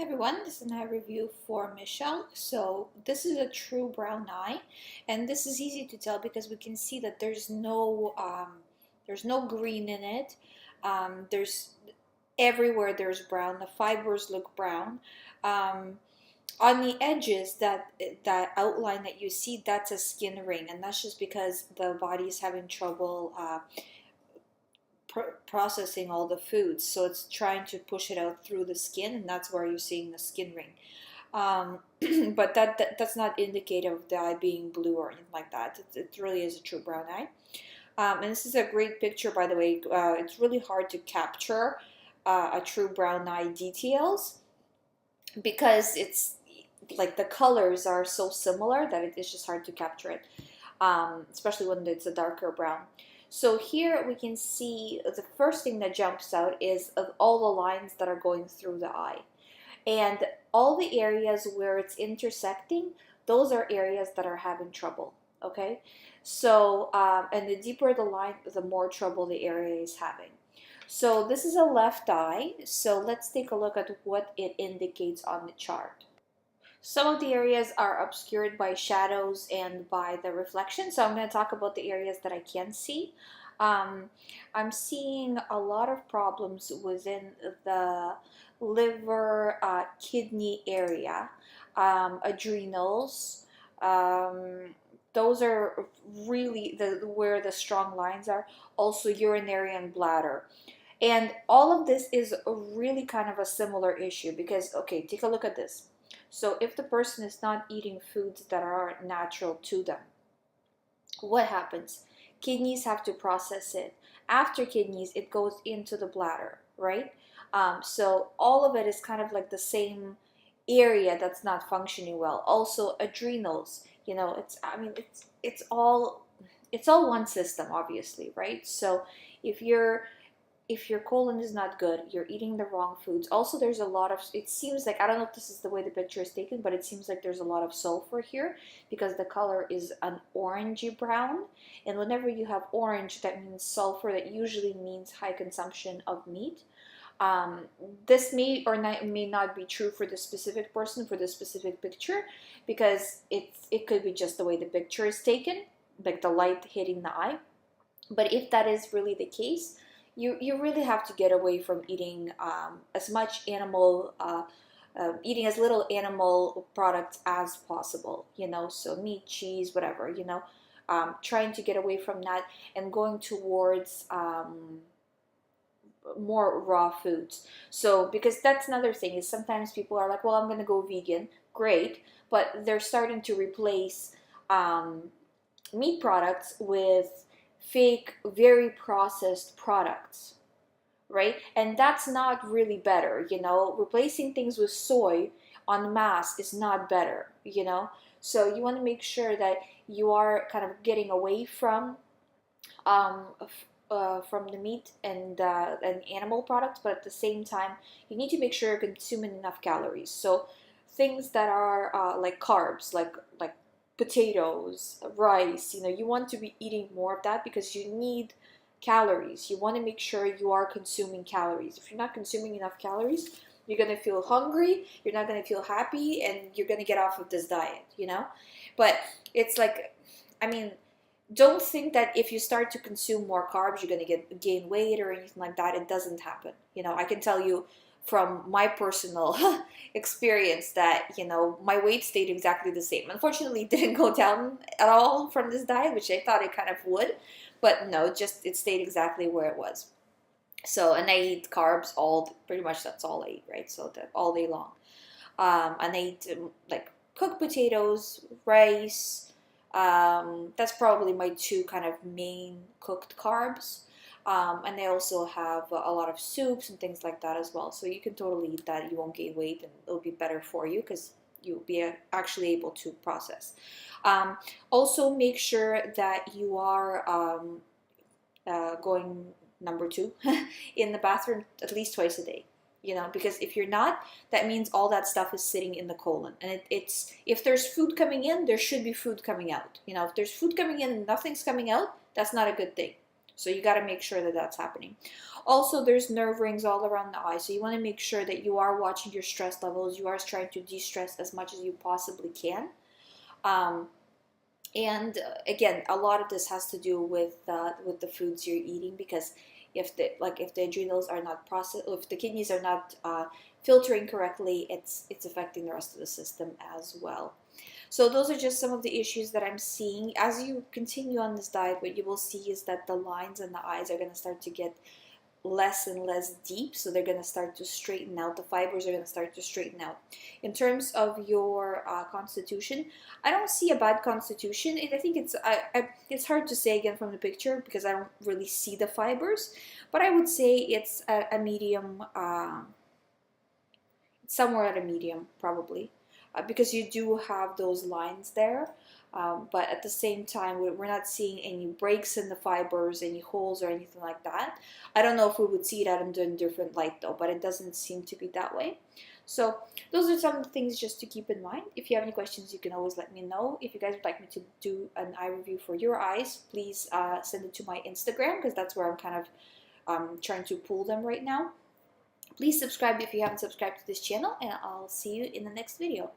Hi everyone, this is an eye review for Michelle. So this is a true brown eye, and this is easy to tell because we can see that there's no green in it. There's everywhere there's brown. The fibers look brown. Um, on the edges, that outline that you see, that's a skin ring, and that's just because the body is having trouble processing all the foods, so it's trying to push it out through the skin, and that's where you're seeing the skin ring. um, but that's not indicative of the eye being blue or anything like that. It really is a true brown eye. And this is a great picture, by the way. It's really hard to capture a true brown eye details because it's like the colors are so similar that it's just hard to capture it, especially when it's a darker brown. So here we can see the first thing that jumps out is of all the lines that are going through the eye. And all the areas where it's intersecting, those are areas that are having trouble, okay? So, and the deeper the line, the more trouble the area is having. So this is a left eye, so let's take a look at what it indicates on the chart. Some of the areas are obscured by shadows and by the reflection. So I'm going to talk about the areas that I can see. Um, I'm seeing a lot of problems within the liver, kidney area, adrenals. Those are really where the strong lines are. Also urinary and bladder. And all of this is really kind of a similar issue because, okay, take a look at this. So if the person is not eating foods that are natural to them, what happens? Kidneys have to process it. After kidneys, it goes into the bladder, right? So all of it is kind of like the same area that's not functioning well. Also adrenals, it's all one system, obviously, right? So if your colon is not good, you're eating the wrong foods. Also, there's a lot of, it seems like, I don't know if this is the way the picture is taken, but it seems like there's a lot of sulfur here because the color is an orangey brown. And whenever you have orange, that means sulfur. That usually means high consumption of meat. Um, this may not be true for the specific person, for the specific picture, because it could be just the way the picture is taken, like the light hitting the eye. But if that is really the case, you really have to get away from eating as much eating as little animal products as possible, so meat, cheese, whatever, trying to get away from that and going towards more raw foods. So, because that's another thing is sometimes people are like, well, I'm going to go vegan. Great. But they're starting to replace um, meat products with fake, very processed products, right? And that's not really better, Replacing things with soy en masse is not better. So you want to make sure that you are kind of getting away um, from the meat and animal products, but at the same time, you need to make sure you're consuming enough calories. So things that are like carbs, like potatoes, rice, you want to be eating more of that because you need calories. You want to make sure you are consuming calories. If you're not consuming enough calories, you're going to feel hungry, you're not going to feel happy, and you're going to get off of this diet. But it's like, I mean, don't think that if you start to consume more carbs, you're going to gain weight or anything like that. It doesn't happen. I can tell you from my personal experience that my weight stayed exactly the same. Unfortunately, it didn't go down at all from this diet, which I thought it kind of would, but no, just it stayed exactly where it was. So, and I eat carbs pretty much that's all I eat, right? So that all day long. And I eat like cooked potatoes, rice. That's probably my two kind of main cooked carbs. And they also have a lot of soups and things like that as well. So you can totally eat that. You won't gain weight and it'll be better for you because you'll be actually able to process. Also, make sure that you are going number two in the bathroom at least twice a day. Because if you're not, that means all that stuff is sitting in the colon. And it's if there's food coming in, there should be food coming out. If there's food coming in and nothing's coming out, that's not a good thing. So you got to make sure that that's happening. Also, there's nerve rings all around the eye, so you want to make sure that you are watching your stress levels. You are trying to de-stress as much as you possibly can. Um, and again, a lot of this has to do with the foods you're eating, because if the adrenals are not processed, if the kidneys are not filtering correctly, it's affecting the rest of the system as well. So those are just some of the issues that I'm seeing. As you continue on this diet, what you will see is that the lines in the eyes are going to start to get less and less deep, so they're going to start to straighten out. The fibers are going to start to straighten out. In terms of your constitution, I don't see a bad constitution. I think it's hard to say again from the picture because I don't really see the fibers, but I would say it's a medium, somewhere at a medium probably, because you do have those lines there. But at the same time, we're not seeing any breaks in the fibers, any holes or anything like that. I don't know if we would see that under a different light though, but it doesn't seem to be that way. So those are some things just to keep in mind. If you have any questions, you can always let me know. If you guys would like me to do an eye review for your eyes, please send it to my Instagram, because that's where I'm kind of trying to pull them right now. Please subscribe if you haven't subscribed to this channel, and I'll see you in the next video.